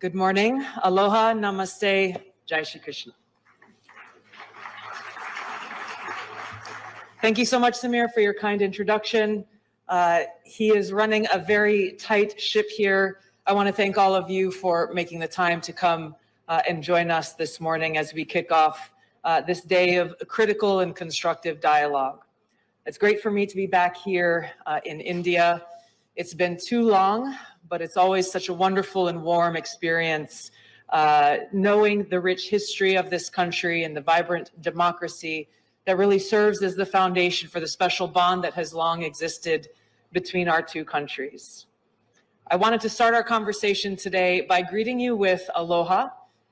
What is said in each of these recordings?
Good morning. Aloha, Namaste, Jai Shri Krishna. Thank you so much, Samir, for your kind introduction. He is running a very tight ship here. I want to thank all of you for making the time to come and join us this morning as we kick off this day of critical and constructive dialogue. It's great for me to be back here in India. It's been too long, but it's always such a wonderful and warm experience knowing the rich history of this country and the vibrant democracy that really serves as the foundation for the special bond that has long existed between our two countries. I wanted to start our conversation today by greeting you with Aloha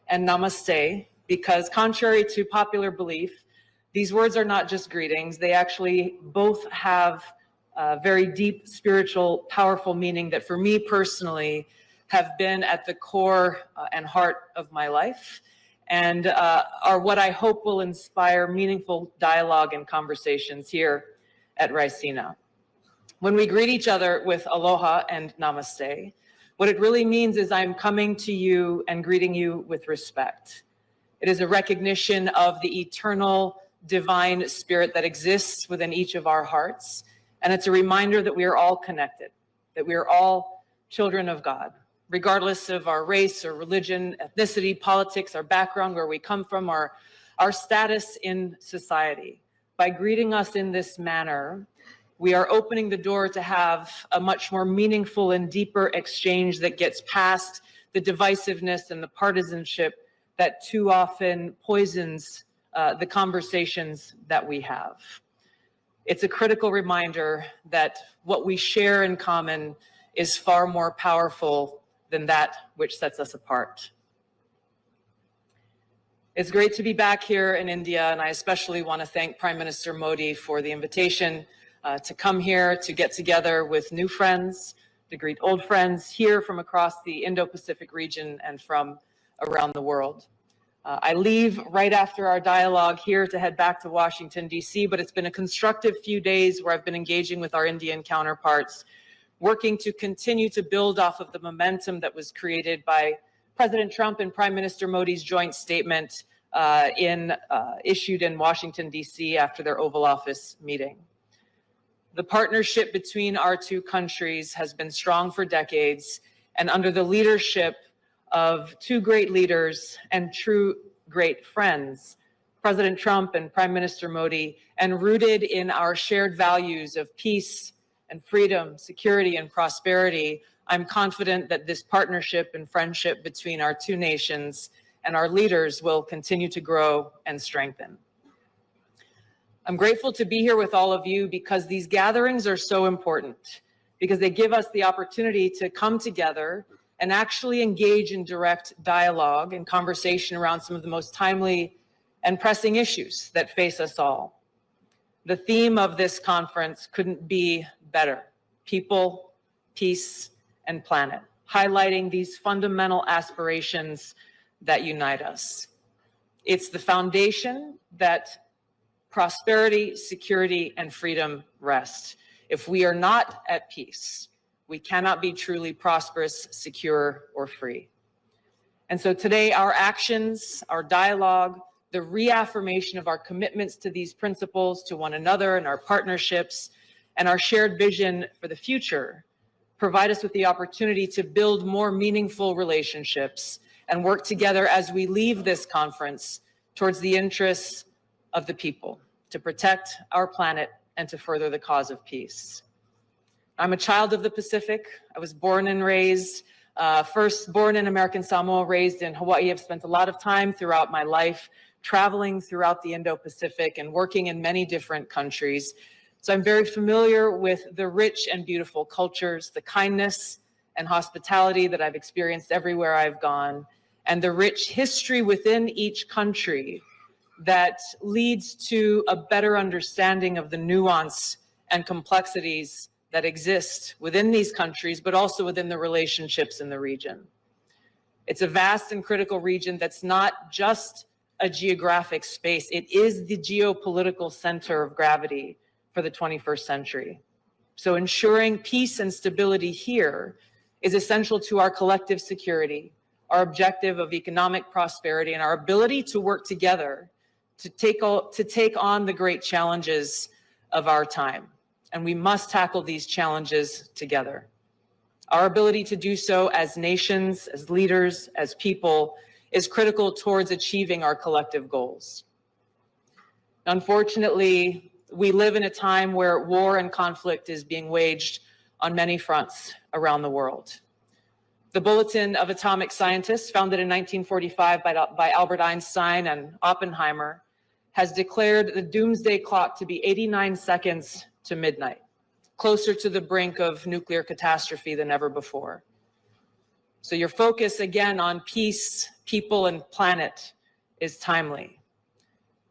and Namaste, because contrary to popular belief, these words are not just greetings. They actually both have very deep, spiritual, powerful meaning that for me personally have been at the core and heart of my life, and are what I hope will inspire meaningful dialogue and conversations here at Raisina. When we greet each other with Aloha and Namaste, what it really means is I'm coming to you and greeting you with respect. It is a recognition of the eternal divine spirit that exists within each of our hearts. And it's a reminder that we are all connected, that we are all children of God, regardless of our race or religion, ethnicity, politics, our background, where we come from, our status in society. By greeting us in this manner, we are opening the door to have a much more meaningful and deeper exchange that gets past the divisiveness and the partisanship that too often poisons the conversations that we have. It's a critical reminder that what we share in common is far more powerful than that which sets us apart. It's great to be back here in India, and I especially want to thank Prime Minister Modi for the invitation to come here to get together with new friends, to greet old friends here from across the Indo-Pacific region and from around the world. I leave right after our dialogue here to head back to Washington, D.C., but it's been a constructive few days where I've been engaging with our Indian counterparts, working to continue to build off of the momentum that was created by President Trump and Prime Minister Modi's joint statement issued in Washington, D.C. after their Oval Office meeting. The partnership between our two countries has been strong for decades, and under the leadership of two great leaders and true great friends, President Trump and Prime Minister Modi, and rooted in our shared values of peace and freedom, security and prosperity, I'm confident that this partnership and friendship between our two nations and our leaders will continue to grow and strengthen. I'm grateful to be here with all of you because these gatherings are so important, because they give us the opportunity to come together and actually engage in direct dialogue and conversation around some of the most timely and pressing issues that face us all. The theme of this conference couldn't be better: people, peace, and planet, highlighting these fundamental aspirations that unite us. It's the foundation that prosperity, security, and freedom rest. If we are not at peace, we cannot be truly prosperous, secure, or free. And so today, our actions, our dialogue, the reaffirmation of our commitments to these principles, to one another and our partnerships, and our shared vision for the future provide us with the opportunity to build more meaningful relationships and work together as we leave this conference towards the interests of the people, to protect our planet and to further the cause of peace. I'm a child of the Pacific. I was born and raised, first born in American Samoa, raised in Hawaii. I've spent a lot of time throughout my life traveling throughout the Indo-Pacific and working in many different countries. So I'm very familiar with the rich and beautiful cultures, the kindness and hospitality that I've experienced everywhere I've gone, and the rich history within each country that leads to a better understanding of the nuance and complexities that exist within these countries, but also within the relationships in the region. It's a vast and critical region that's not just a geographic space. It is the geopolitical center of gravity for the 21st century. So ensuring peace and stability here is essential to our collective security, our objective of economic prosperity, and our ability to work together to take on the great challenges of our time. And we must tackle these challenges together. Our ability to do so as nations, as leaders, as people, is critical towards achieving our collective goals. Unfortunately, we live in a time where war and conflict is being waged on many fronts around the world. The Bulletin of Atomic Scientists, founded in 1945 by Albert Einstein and Oppenheimer, has declared the doomsday clock to be 89 seconds to midnight, closer to the brink of nuclear catastrophe than ever before. So your focus again on peace, people, and planet is timely.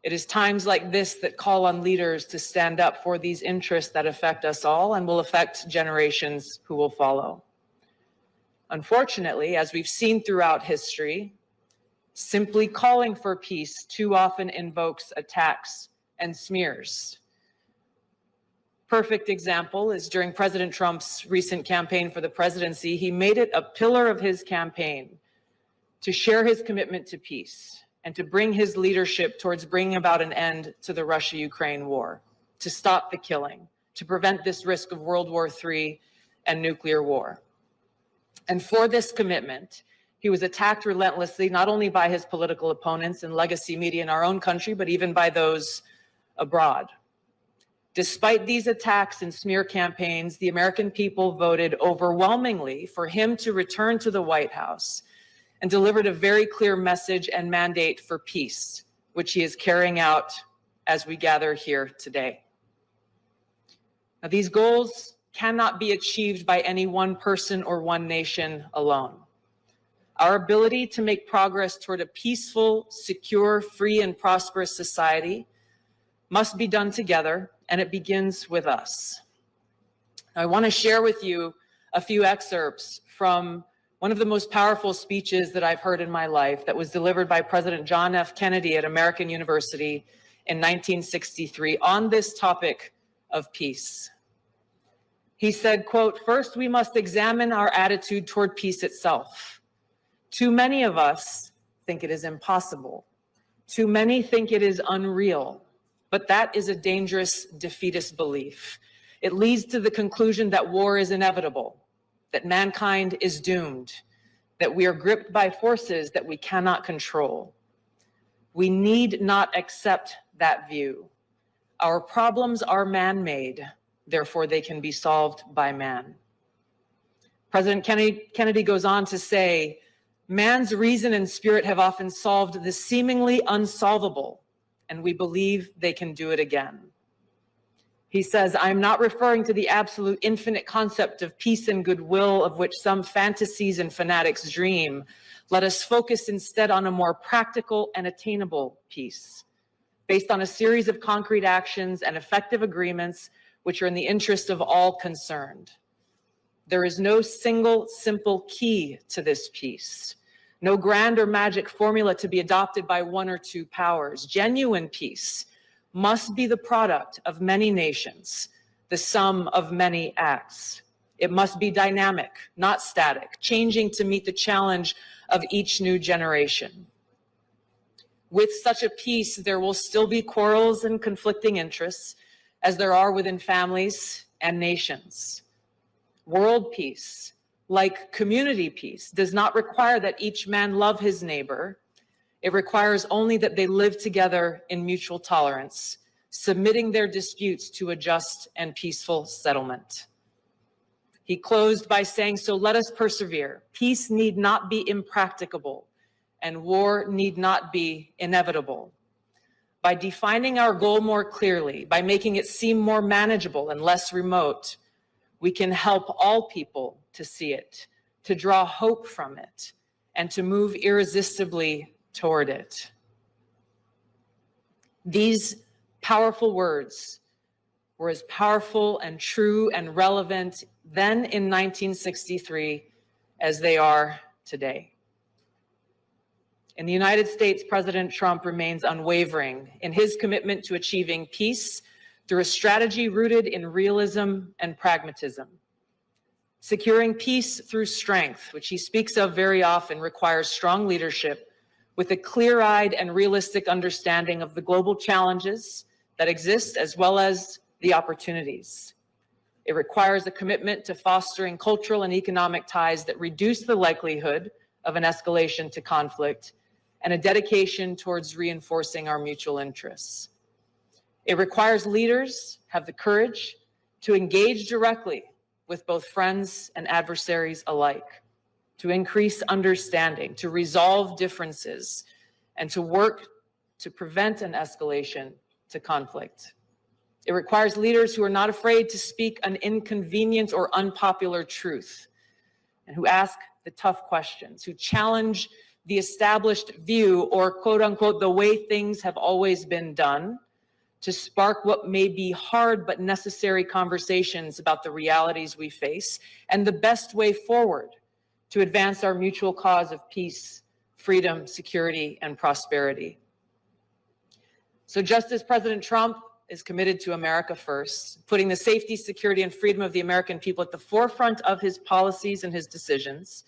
It is times like this that call on leaders to stand up for these interests that affect us all and will affect generations who will follow. Unfortunately, as we've seen throughout history, simply calling for peace too often invokes attacks and smears. Perfect example is during President Trump's recent campaign for the presidency, he made it a pillar of his campaign to share his commitment to peace and to bring his leadership towards bringing about an end to the Russia-Ukraine war, to stop the killing, to prevent this risk of World War III and nuclear war. And for this commitment, he was attacked relentlessly, not only by his political opponents and legacy media in our own country, but even by those abroad. Despite these attacks and smear campaigns, the American people voted overwhelmingly for him to return to the White House and delivered a very clear message and mandate for peace, which he is carrying out as we gather here today. Now, these goals cannot be achieved by any one person or one nation alone. Our ability to make progress toward a peaceful, secure, free, and prosperous society must be done together, and it begins with us. I want to share with you a few excerpts from one of the most powerful speeches that I've heard in my life that was delivered by President John F. Kennedy at American University in 1963 on this topic of peace. He said, quote, "First, we must examine our attitude toward peace itself. Too many of us think it is impossible. Too many think it is unreal. But that is a dangerous defeatist belief. It leads to the conclusion that war is inevitable, that mankind is doomed, that we are gripped by forces that we cannot control. We need not accept that view. Our problems are man-made, therefore they can be solved by man." President Kennedy goes on to say, "Man's reason and spirit have often solved the seemingly unsolvable, and we believe they can do it again." He says, "I'm not referring to the absolute infinite concept of peace and goodwill of which some fantasies and fanatics dream. Let us focus instead on a more practical and attainable peace, based on a series of concrete actions and effective agreements which are in the interest of all concerned. There is no single simple key to this peace. No grand or magic formula to be adopted by one or two powers. Genuine peace must be the product of many nations, the sum of many acts. It must be dynamic, not static, changing to meet the challenge of each new generation. With such a peace, there will still be quarrels and conflicting interests, as there are within families and nations. World peace, like community peace, does not require that each man love his neighbor. It requires only that they live together in mutual tolerance, submitting their disputes to a just and peaceful settlement." He closed by saying, "So let us persevere. Peace need not be impracticable, and war need not be inevitable. By defining our goal more clearly, by making it seem more manageable and less remote, we can help all people to see it, to draw hope from it, and to move irresistibly toward it." These powerful words were as powerful and true and relevant then in 1963 as they are today. In the United States, President Trump remains unwavering in his commitment to achieving peace through a strategy rooted in realism and pragmatism. Securing peace through strength, which he speaks of very often, requires strong leadership with a clear-eyed and realistic understanding of the global challenges that exist as well as the opportunities. It requires a commitment to fostering cultural and economic ties that reduce the likelihood of an escalation to conflict, and a dedication towards reinforcing our mutual interests. It requires leaders have the courage to engage directly with both friends and adversaries alike, to increase understanding, to resolve differences, and to work to prevent an escalation to conflict. It requires leaders who are not afraid to speak an inconvenient or unpopular truth, and who ask the tough questions, who challenge the established view or quote unquote, the way things have always been done, to spark what may be hard but necessary conversations about the realities we face and the best way forward to advance our mutual cause of peace, freedom, security, and prosperity. So just as President Trump is committed to America first, putting the safety, security, and freedom of the American people at the forefront of his policies and his decisions,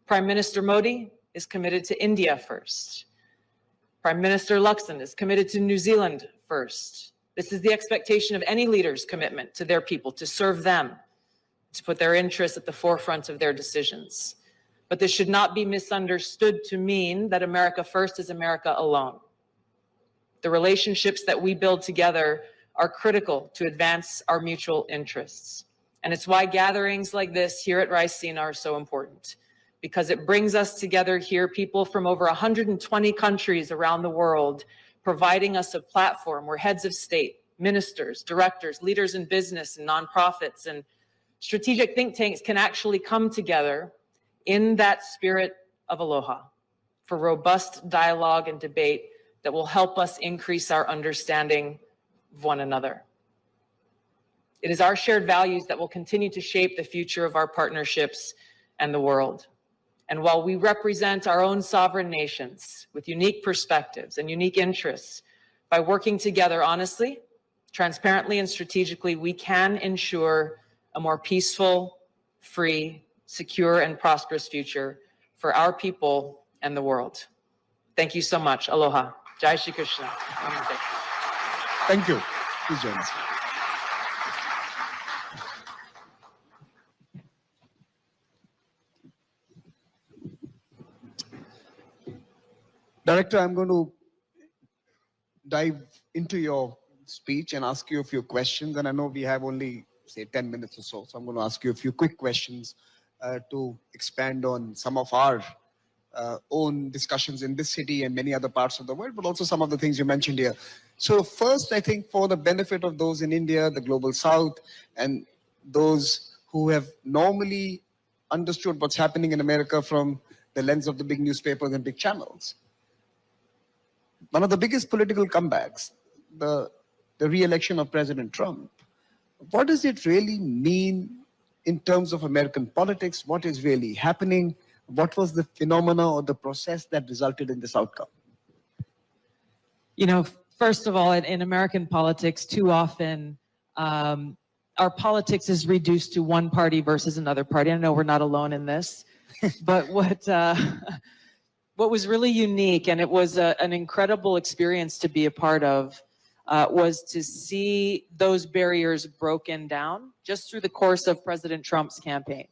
Prime Minister Modi is committed to India first. Prime Minister Luxon is committed to New Zealand first. This is the expectation of any leader's commitment to their people, to serve them, to put their interests at the forefront of their decisions. But this should not be misunderstood to mean that America first is America alone. The relationships that we build together are critical to advance our mutual interests. And it's why gatherings like this here at Raisina are so important, because it brings us together here, people from over 120 countries around the world, providing us a platform where heads of state, ministers, directors, leaders in business and nonprofits and strategic think tanks can actually come together in that spirit of aloha for robust dialogue and debate that will help us increase our understanding of one another. It is our shared values that will continue to shape the future of our partnerships and the world. And while we represent our own sovereign nations with unique perspectives and unique interests, by working together honestly, transparently, and strategically, we can ensure a more peaceful, free, secure, and prosperous future for our people and the world. Thank you so much. Aloha. Jai Shri Krishna. Namaste. Thank you. Please join us. Director, I'm going to dive into your speech and ask you a few questions. And I know we have only, say, 10 minutes or so. So I'm going to ask you a few quick questions to expand on some of our own discussions in this city and many other parts of the world, but also some of the things you mentioned here. So first, I think for the benefit of those in India, the global south, and those who have normally understood what's happening in America from the lens of the big newspapers and big channels, one of the biggest political comebacks, the re-election of President Trump, what does it really mean in terms of American politics? What is really happening? What was the phenomena or the process that resulted in this outcome? You know, first of all, in American politics, too often our politics is reduced to one party versus another party. I know we're not alone in this, but what was really unique, and it was an incredible experience to be a part of, was to see those barriers broken down just through the course of President Trump's campaign,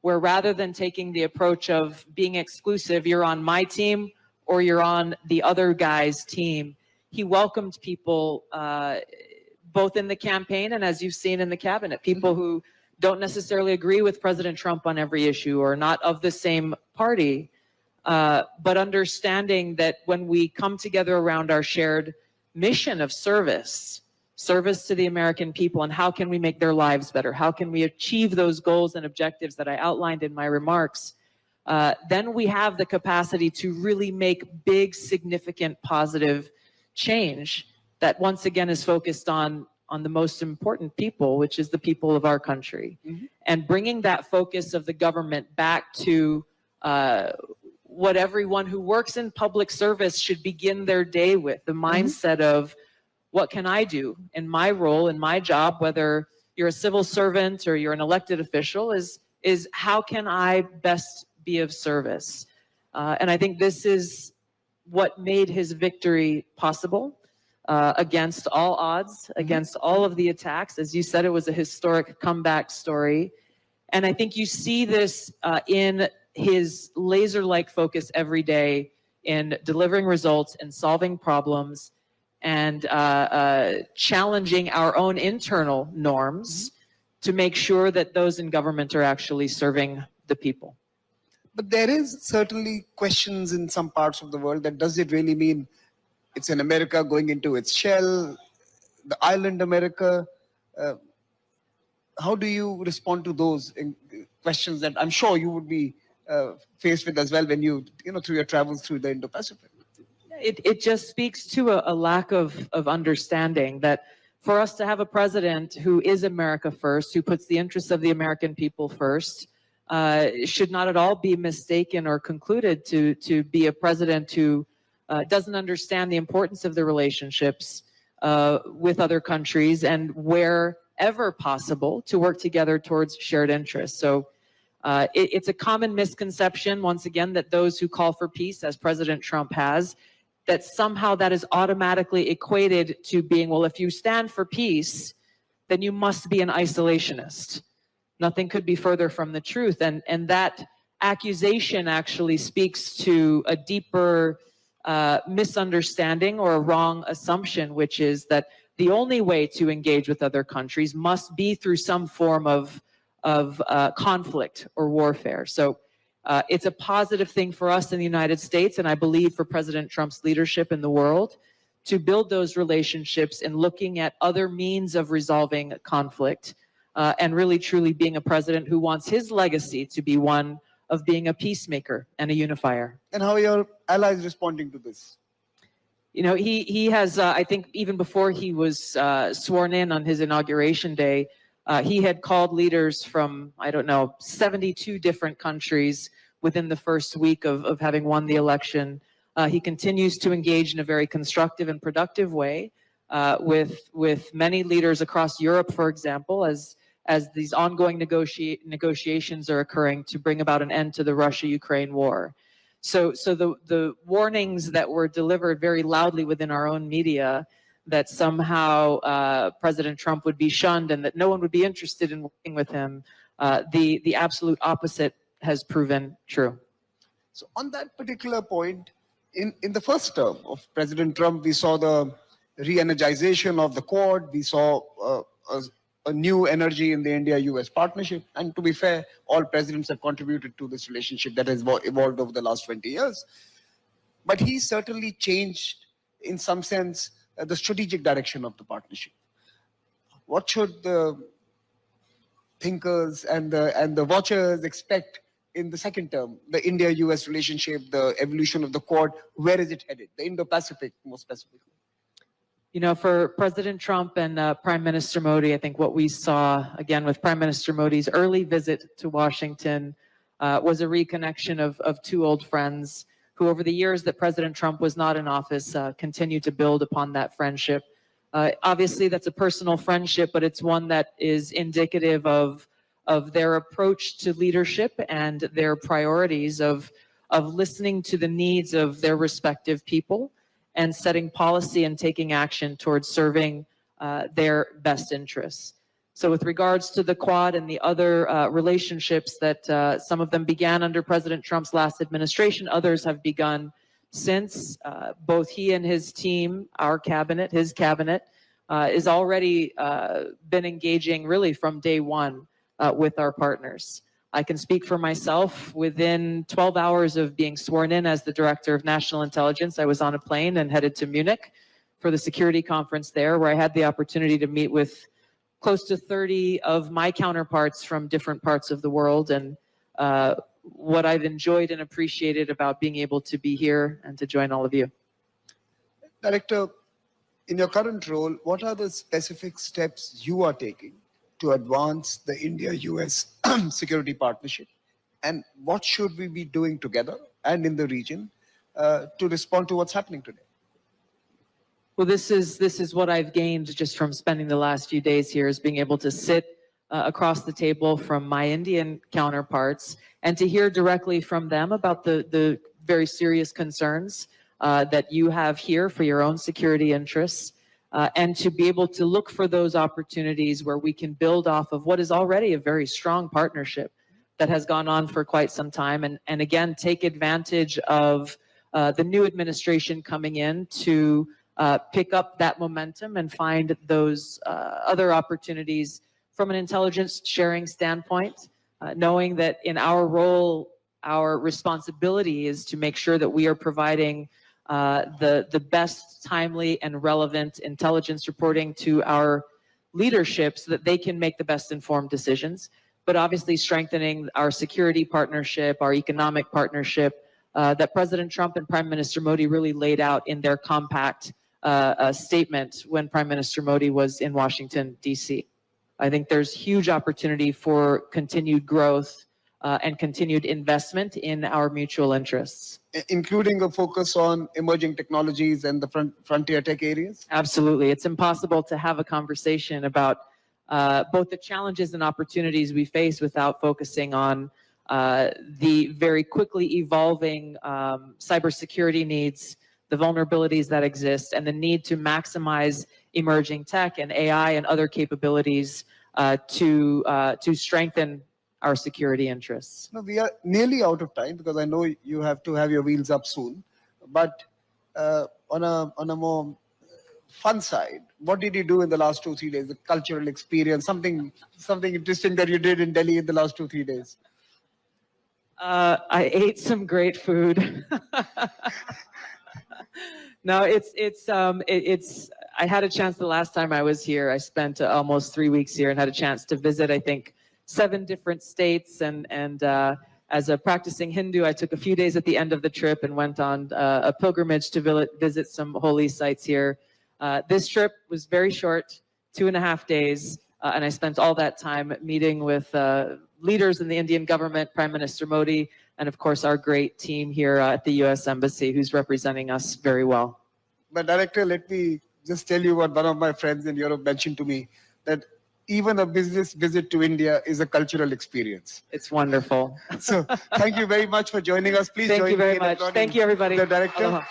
where rather than taking the approach of being exclusive, you're on my team or you're on the other guy's team, he welcomed people both in the campaign and, as you've seen, in the cabinet, people who don't necessarily agree with President Trump on every issue or not of the same party, but understanding that when we come together around our shared mission of service to the American people, and how can we make their lives better? How can we achieve those goals and objectives that I outlined in my remarks? Then we have the capacity to really make big, significant, positive change that once again is focused on the most important people, which is the people of our country. Mm-hmm. And bringing that focus of the government back to what everyone who works in public service should begin their day with, the mindset of, what can I do in my role, in my job, whether you're a civil servant or you're an elected official, is how can I best be of service? And I think this is what made his victory possible. Against all odds, against all of the attacks. As you said, it was a historic comeback story. And I think you see this in his laser-like focus every day in delivering results and solving problems and challenging our own internal norms to make sure that those in government are actually serving the people. But there is certainly questions in some parts of the world that does it really mean it's an America going into its shell, the island America? How do you respond to those questions that I'm sure you would be faced with as well when you through your travels through the Indo-Pacific? It just speaks to a lack of understanding that for us to have a president who is America first, who puts the interests of the American people first, should not at all be mistaken or concluded to be a president who doesn't understand the importance of the relationships with other countries and wherever possible to work together towards shared interests. So it's a common misconception, once again, that those who call for peace, as President Trump has, that somehow that is automatically equated to being, well, if you stand for peace, then you must be an isolationist. Nothing could be further from the truth. And that accusation actually speaks to a deeper misunderstanding or a wrong assumption, which is that the only way to engage with other countries must be through some form of conflict or warfare. So it's a positive thing for us in the United States, and I believe for President Trump's leadership in the world, to build those relationships and looking at other means of resolving conflict, and really truly being a president who wants his legacy to be one of being a peacemaker and a unifier. And how are your allies responding to this? You know, he has, I think even before he was sworn in on his inauguration day, he had called leaders from, 72 different countries within the first week of having won the election. He continues to engage in a very constructive and productive way with many leaders across Europe, for example, as these ongoing negotiations are occurring to bring about an end to the Russia-Ukraine war. So the warnings that were delivered very loudly within our own media that somehow President Trump would be shunned and that no one would be interested in working with him, the absolute opposite has proven true. So on that particular point, in the first term of President Trump, we saw the re-energization of the Quad. We saw a new energy in the India-US partnership. And to be fair, all presidents have contributed to this relationship that has evolved over the last 20 years. But he certainly changed, in some sense, the strategic direction of the partnership. What should the thinkers and the watchers expect in the second term? The India-US relationship, the evolution of the Quad, where is it headed? The Indo-Pacific, more specifically. You know, for President Trump and Prime Minister Modi, I think what we saw, again, with Prime Minister Modi's early visit to Washington was a reconnection of two old friends who, over the years that President Trump was not in office, continued to build upon that friendship. Obviously, that's a personal friendship, but it's one that is indicative of their approach to leadership and their priorities of listening to the needs of their respective people and setting policy and taking action towards serving their best interests. So with regards to the Quad and the other relationships that some of them began under President Trump's last administration, others have begun since. Both he and his team, our cabinet, his cabinet, is already been engaging really from day one with our partners. I can speak for myself. Within 12 hours of being sworn in as the Director of National Intelligence, I was on a plane and headed to Munich for the security conference there, where I had the opportunity to meet with close to 30 of my counterparts from different parts of the world. And what I've enjoyed and appreciated about being able to be here and to join all of you. Director, in your current role, what are the specific steps you are taking to advance the India-US security partnership? And what should we be doing together and in the region to respond to what's happening today? Well, this is what I've gained just from spending the last few days here, is being able to sit across the table from my Indian counterparts and to hear directly from them about the very serious concerns that you have here for your own security interests, and to be able to look for those opportunities where we can build off of what is already a very strong partnership that has gone on for quite some time, and again, take advantage of the new administration coming in to pick up that momentum and find those other opportunities from an intelligence sharing standpoint, knowing that in our role, our responsibility is to make sure that we are providing the best, timely, and relevant intelligence reporting to our leadership so that they can make the best informed decisions, but obviously strengthening our security partnership, our economic partnership that President Trump and Prime Minister Modi really laid out in their compact statement when Prime Minister Modi was in Washington, D.C. I think there's huge opportunity for continued growth and continued investment in our mutual interests. Including a focus on emerging technologies and the frontier tech areas? Absolutely. It's impossible to have a conversation about both the challenges and opportunities we face without focusing on the very quickly evolving cybersecurity needs, the vulnerabilities that exist, and the need to maximize emerging tech and AI and other capabilities to strengthen our security interests. No, we are nearly out of time because I know you have to have your wheels up soon. But on a more fun side, what did you do in the last 2-3 days? A cultural experience, something interesting that you did in Delhi in the last 2-3 days? I ate some great food. No, I had a chance the last time I was here. I spent almost 3 weeks here and had a chance to visit, I think, 7 different states. And as a practicing Hindu, I took a few days at the end of the trip and went on a pilgrimage to visit some holy sites here. This trip was very short, 2.5 days. And I spent all that time meeting with leaders in the Indian government, Prime Minister Modi, and of course our great team here at the US Embassy who's representing us very well. But Director, let me just tell you what one of my friends in Europe mentioned to me, that even a business visit to India is a cultural experience. It's wonderful. So thank you very much for joining us. Please Thank join you me very in much. applauding Thank you, everybody. the Director. Aloha.